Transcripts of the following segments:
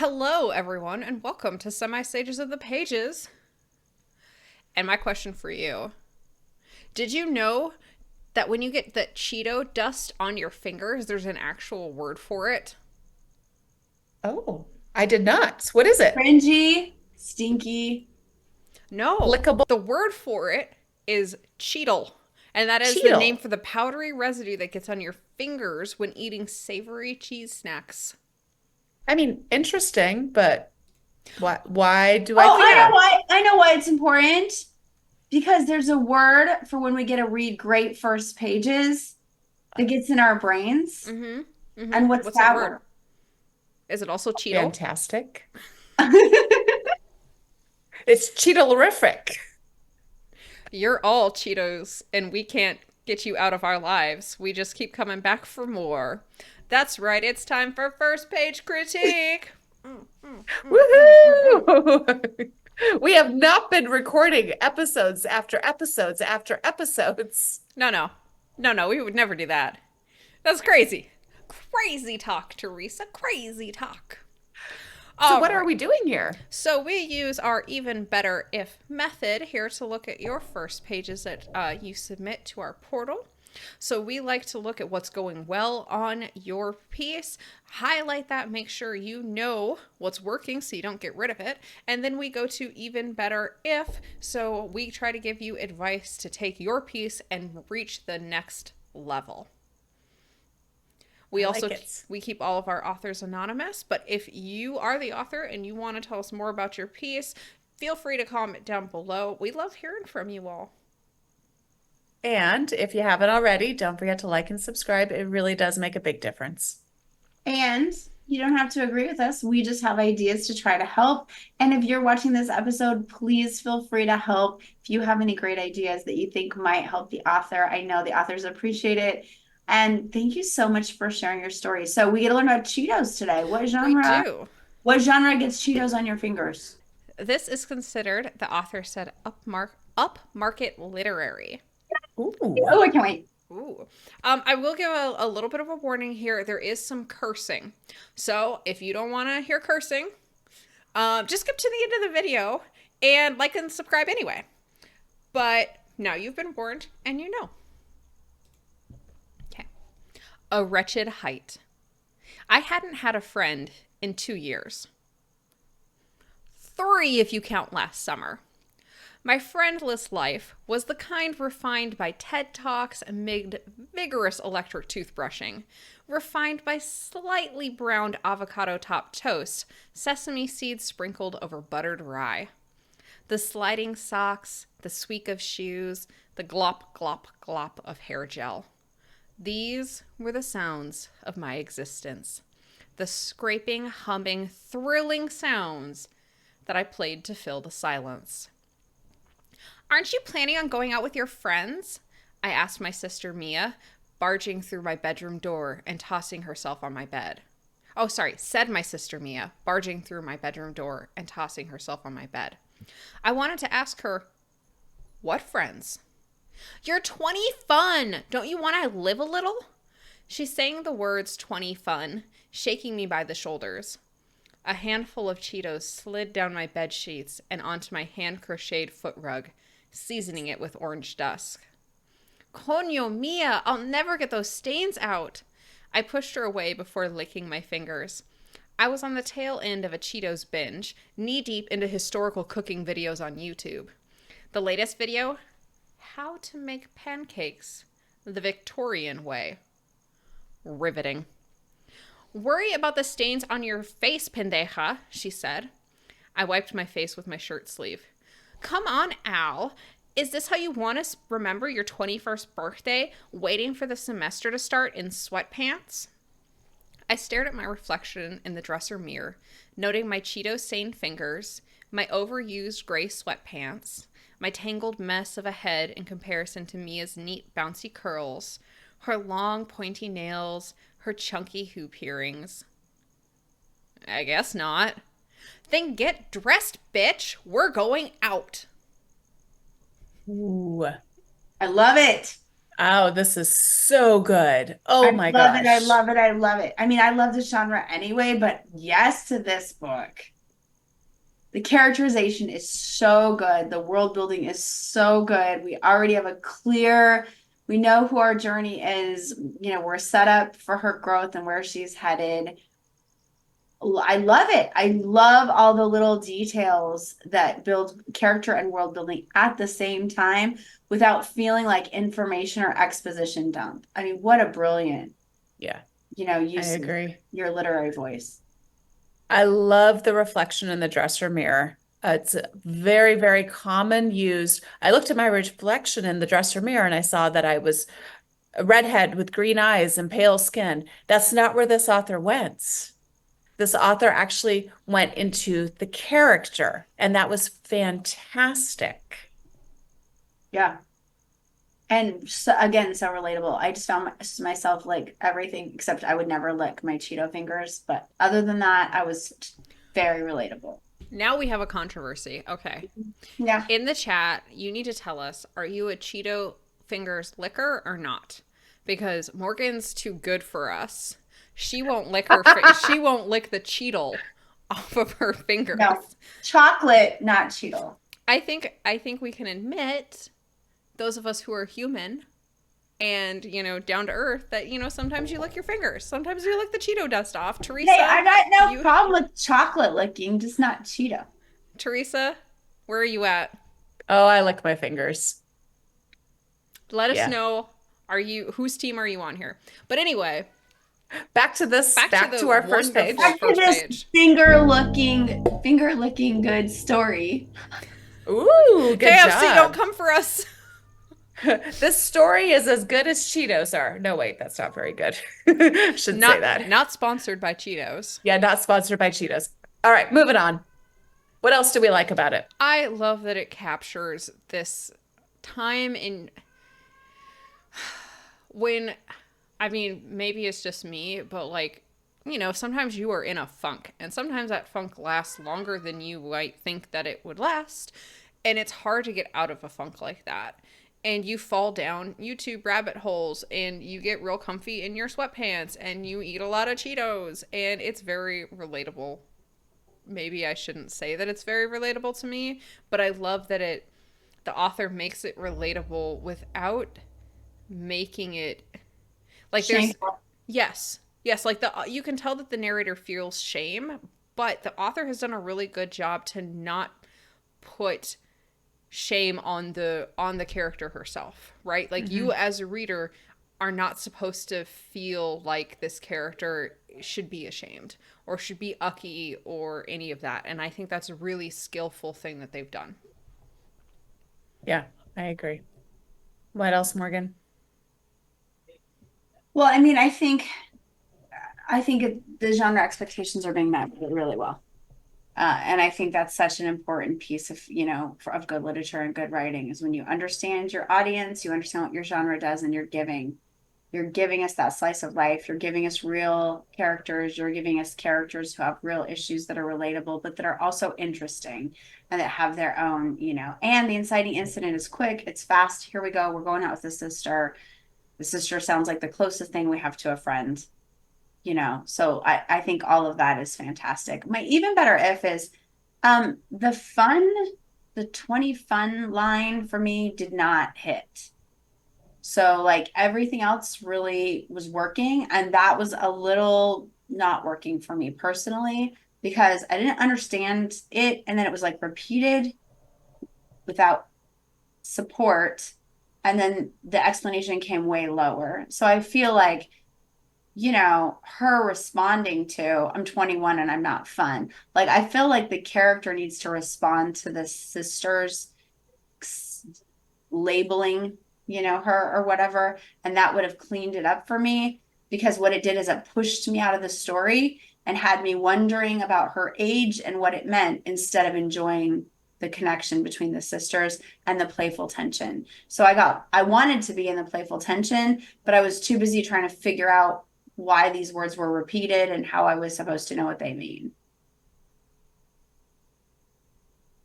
Hello, everyone, and welcome to Semi Stages of the Pages. And my question for you, did you know that when you get the Cheeto dust on your fingers, there's an actual word for it? Oh, I did not. What is it? Cringy, stinky. No, Lickable the word for it is Cheetle. And that is the name Cheetle. for the powdery residue that gets on your fingers when eating savory cheese snacks. I mean, interesting, but why do I Oh, I know care? why. I know why it's important. Because there's a word for when we get to read great first pages that gets in our brains. Mm-hmm. Mm-hmm. And what's What's that that word? word? Is it also Cheetle? Fantastic. It's Cheetlerific. You're all Cheetos, and we can't get you out of our lives. We just keep coming back for more. That's right, it's time for first page critique. Woohoo! We have not been recording episodes after episodes after episodes. No, no. No, no, we would never do that. That's crazy. Crazy talk, Teresa. Crazy talk. So All what are right. we doing here? So we use our even better if method here to look at your first pages that you submit to our portal. So we like to look at what's going well on your piece, highlight that, make sure you know what's working so you don't get rid of it, and then we go to even better if. So we try to give you advice to take your piece and reach the next level. We I also like it. we keep all of our authors anonymous, but if you are the author and you want to tell us more about your piece, feel free to comment down below. We love hearing from you all. And if you haven't already, don't forget to like and subscribe. It really does make a big difference. And you don't have to agree with us. We just have ideas to try to help. And if you're watching this episode, please feel free to help. If you have any great ideas that you think might help the author, I know the authors appreciate it. And thank you so much for sharing your story. So we get to learn about Cheetos today. We do. What genre gets Cheetos on your fingers? This is considered, the author said, upmarket literary. Ooh. Oh, I can't wait. Ooh. I will give a little bit of a warning here. There is some cursing. So if you don't want to hear cursing, just skip to the end of the video and like and subscribe anyway. But now you've been warned and you know. Okay. A wretched height. I hadn't had a friend in 2 years. 3 if you count last summer. My friendless life was the kind refined by TED Talks amid vigorous electric toothbrushing, refined by slightly browned avocado topped toast, sesame seeds sprinkled over buttered rye. The sliding socks, the squeak of shoes, the glop, glop, glop of hair gel. These were the sounds of my existence. The scraping, humming, thrilling sounds that I played to fill the silence. Aren't you planning on going out with your friends? I asked my sister Mia, barging through my bedroom door and tossing herself on my bed. Oh, sorry, said my sister Mia, barging through my bedroom door and tossing herself on my bed. I wanted to ask her, what friends? You're 20 fun. Don't you want to live a little? She sang the words 20 fun, shaking me by the shoulders. A handful of Cheetos slid down my bed sheets and onto my hand-crocheted foot rug, seasoning it with orange dust. Coño mia, I'll never get those stains out. I pushed her away before licking my fingers. I was on the tail end of a Cheetos binge, knee-deep into historical cooking videos on YouTube. The latest video? How to make pancakes the Victorian way. Riveting. Worry about the stains on your face, pendeja, she said. I wiped my face with my shirt sleeve. Come on, Al. Is this how you want to remember your 21st birthday, waiting for the semester to start in sweatpants? I stared at my reflection in the dresser mirror, noting my Cheeto-stained fingers, my overused gray sweatpants, my tangled mess of a head in comparison to Mia's neat, bouncy curls, her long, pointy nails, her chunky hoop earrings. I guess not. Then get dressed, bitch. We're going out. Ooh. I love it. Oh, this is so good. Oh I my love it. I gosh. love it. I love it. I mean, I love the genre anyway, but yes to this book. The characterization is so good. The world building is so good. We already have a clear, we know who our journey is. You know, we're set up for her growth and where she's headed. I love it. I love all the little details that build character and world building at the same time without feeling like information or exposition dump. I mean, what a brilliant, Yeah, I use of agree. your literary voice. I love the reflection in the dresser mirror. It's very, very common used. I looked at my reflection in the dresser mirror and I saw that I was a redhead with green eyes and pale skin. That's not where this author went. This author actually went into the character, and that was fantastic. Yeah. And so, again, so relatable. I just found myself like everything except I would never lick my Cheeto fingers. But other than that, I was very relatable. Now we have a controversy. Okay. Yeah. In the chat, you need to tell us, are you a Cheeto fingers licker or not? Because Morgan's too good for us. She won't lick she won't lick the Cheetle off of her fingers. No. Chocolate, not Cheeto. I think we can admit, those of us who are human and, down to earth, that, sometimes you lick your fingers. Sometimes you lick the Cheeto dust off. Teresa, Hey, I got no problem with chocolate licking, just not Cheeto. Teresa, where are you at? Oh, I lick my fingers. Let us Yeah. know, whose team are you on here? But anyway, Back to this, back back to to the our first page. wonderful Back to first this page. finger licking good story. Ooh, good KFC, don't job. come for us. This story is as good as Cheetos are. No, wait, that's not very good. Shouldn't say that. Not sponsored by Cheetos. Yeah, not sponsored by Cheetos. All right, moving on. What else do we like about it? I love that it captures this time in when, I mean, maybe it's just me, but like, sometimes you are in a funk, and sometimes that funk lasts longer than you might think that it would last. And it's hard to get out of a funk like that. And you fall down YouTube rabbit holes, and you get real comfy in your sweatpants, and you eat a lot of Cheetos, and it's very relatable. Maybe I shouldn't say that it's very relatable to me, but I love that the author makes it relatable without making it like there's Shameful. yes, like you can tell that the narrator feels shame, but the author has done a really good job to not put shame on the character herself, right? Like, you as a reader are not supposed to feel like this character should be ashamed or should be ucky or any of that. And I think that's a really skillful thing that they've done. Yeah, I agree. What else, Morgan? Well, I mean, I think the genre expectations are being met really, really well. And I think that's such an important piece of, of good literature and good writing is when you understand your audience, you understand what your genre does, and you're giving us that slice of life. You're giving us real characters. You're giving us characters who have real issues that are relatable, but that are also interesting and that have their own, and the inciting incident is quick. It's fast. Here we go. We're going out with the sister. The sister sounds like the closest thing we have to a friend. So I think all of that is fantastic. My even better if is the 20 fun line for me did not hit. So like everything else really was working, and that was a little not working for me personally because I didn't understand it, and then it was like repeated without support, and then the explanation came way lower. So I feel like her responding to, I'm 21 and I'm not fun. Like, I feel like the character needs to respond to the sister's labeling, her or whatever. And that would have cleaned it up for me because what it did is it pushed me out of the story and had me wondering about her age and what it meant instead of enjoying the connection between the sisters and the playful tension. So I wanted to be in the playful tension, but I was too busy trying to figure out why these words were repeated and how I was supposed to know what they mean.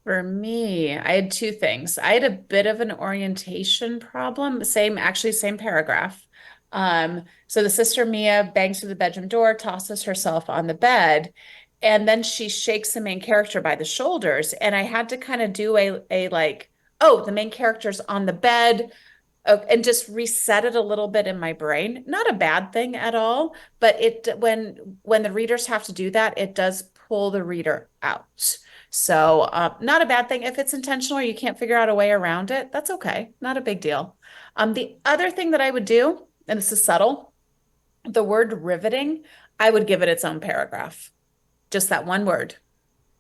For me, I had two things. I had a bit of an orientation problem, same paragraph. So the sister Mia bangs through the bedroom door, tosses herself on the bed, and then she shakes the main character by the shoulders. And I had to kind of do a like, oh, the main character's on the bed. And just reset it a little bit in my brain. Not a bad thing at all, but it when the readers have to do that, it does pull the reader out. So not a bad thing. If it's intentional or you can't figure out a way around it, that's okay. Not a big deal. The other thing that I would do, and this is subtle, the word riveting, I would give it its own paragraph. Just that one word,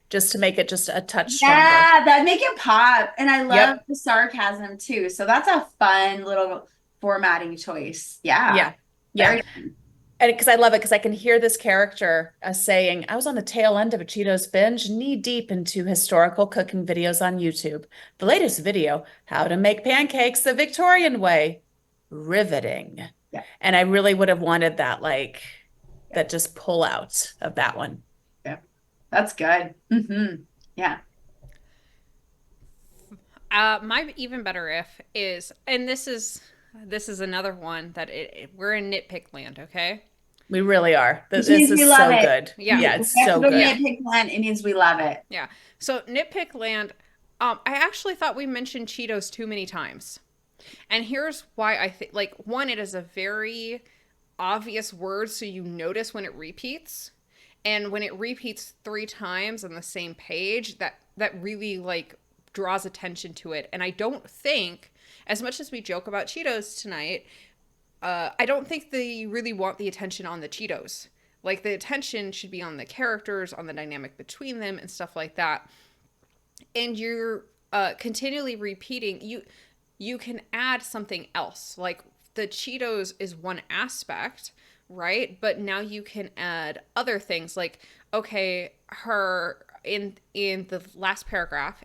just to make it just a touch stronger. Yeah, that make it pop. And I love Yep. the sarcasm too. So that's a fun little formatting choice. Yeah. Yeah. Yeah. Very And because I love it, because I can hear this character saying, I was on the tail end of a Cheetos binge, knee deep into historical cooking videos on YouTube. The latest video, how to make pancakes the Victorian way. Riveting. yeah. And I really would have wanted that, like, Yeah. that just pull out of that one. Yeah. That's good. Yeah. My even better if is, and this is another one that we're in nitpick land, okay? We really are. Which This means we is love so it. good. Yeah, Yeah, We it's have to so go to good. Nitpick Land. It means we love it. yeah. So nitpick land. I actually thought we mentioned Cheetos too many times, and here's why I think. Like, one, it is a very obvious word, so you notice when it repeats, and when it repeats 3 times on the same page, that really like draws attention to it. And I don't think, as much as we joke about Cheetos tonight, I don't think they really want the attention on the Cheetos. Like, the attention should be on the characters, on the dynamic between them, and stuff like that. And you're continually repeating. You can add something else. Like, the Cheetos is one aspect, right? But now you can add other things. Like, okay, her in the last paragraph,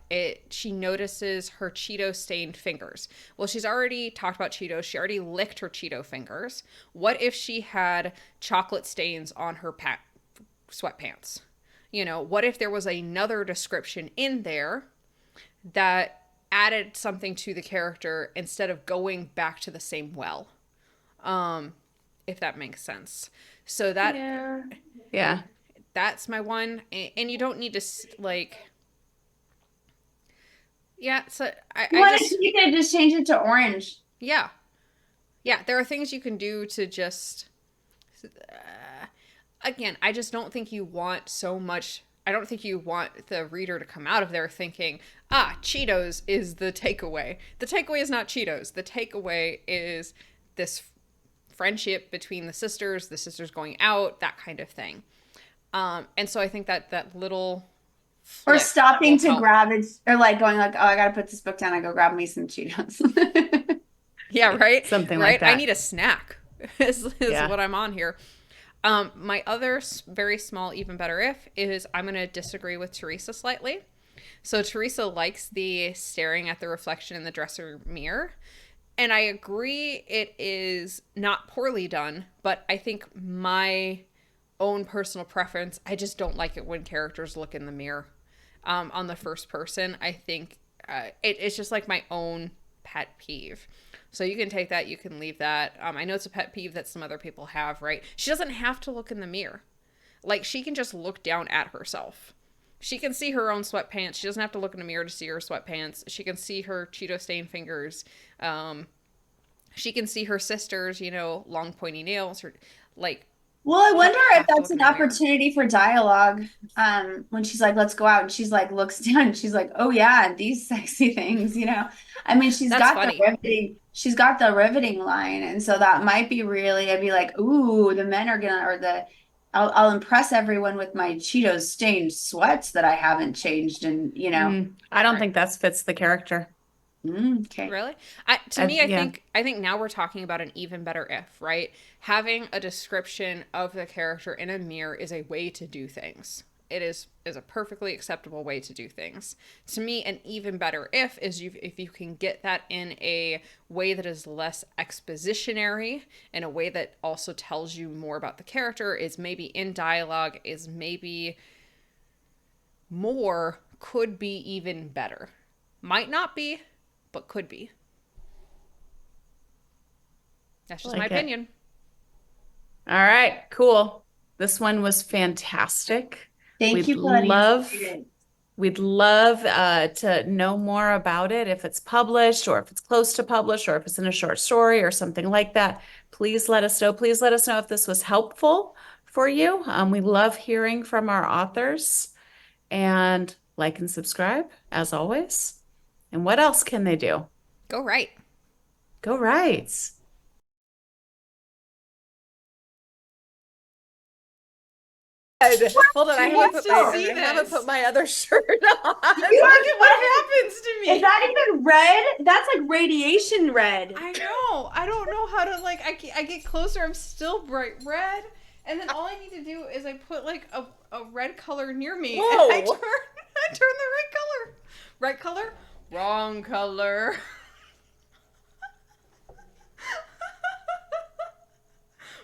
she notices her Cheeto stained fingers. Well, she's already talked about Cheetos. She already licked her Cheeto fingers. What if she had chocolate stains on her sweatpants? What if there was another description in there that added something to the character instead of going back to the same well? If that makes sense. So Yeah. Yeah. that's my one. And you don't need to, like, yeah. So You I want to just, keep it, just change it to orange. yeah. Yeah, there are things you can do to just, again, I just don't think you want so much. I don't think you want the reader to come out of there thinking, Cheetos is the takeaway. The takeaway is not Cheetos. The takeaway is this friendship between the sisters going out, that kind of thing. And so I think that little Or flip stopping will to help. grab it, or like going like, oh, I gotta put this book down. I go grab me some Cheetos. Yeah, right? Something like Right? I that. need a snack, is Yeah. what I'm on here. My other very small, even better if is I'm going to disagree with Teresa slightly. So Teresa likes the staring at the reflection in the dresser mirror. And I agree it is not poorly done, but I think my own personal preference, I just don't like it when characters look in the mirror on the first person. I think it's just like my own pet peeve. So you can take that, you can leave that. I know it's a pet peeve that some other people have, right? She doesn't have to look in the mirror. Like, she can just look down at herself. She can see her own sweatpants. She doesn't have to look in the mirror to see her sweatpants. She can see her Cheeto stained fingers. She can see her sister's, long pointy nails. Or like, Well, I you don't wonder if have to that's look in an the mirror. opportunity for dialogue. When she's like, let's go out, and she's like, looks down, and she's like, oh yeah, these sexy things. I mean, That's funny. she's got the riveting line, and so that might be really, I'd be like, ooh, the men are gonna, or I'll impress everyone with my Cheetos stained sweats that I haven't changed, and. I don't Right. think that fits the character. Okay. Really? To me, Yeah. I think now we're talking about an even better if, right? Having a description of the character in a mirror is a way to do things. It is a perfectly acceptable way to do things. To me, an even better if you can get that in a way that is less expositionary, in a way that also tells you more about the character, is maybe in dialogue, is maybe more could be even better. Might not be, but could be. That's just my opinion. All right, cool. This one was fantastic. Thank you for letting us read it. We'd love to know more about it, if it's published or if it's close to published or if it's in a short story or something like that. Please let us know. Please let us know if this was helpful for you. We love hearing from our authors. And like and subscribe, as always. And what else can they do? Go write. Go write. Hold on, I haven't put my other shirt on. Look at what happens to me. Is that even red? That's like radiation red. I know. I don't know how to like. I get closer. I'm still bright red, and then all I need to do is I put like a red color near me, Whoa. and I turn the right color. Right color. Wrong color.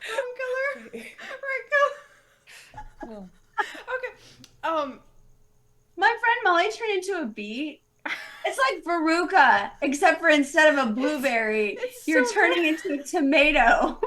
Wrong color. Right color. Okay. My friend Molly turned into a bee. It's like Veruca, except for instead of a blueberry, you're turning into a tomato.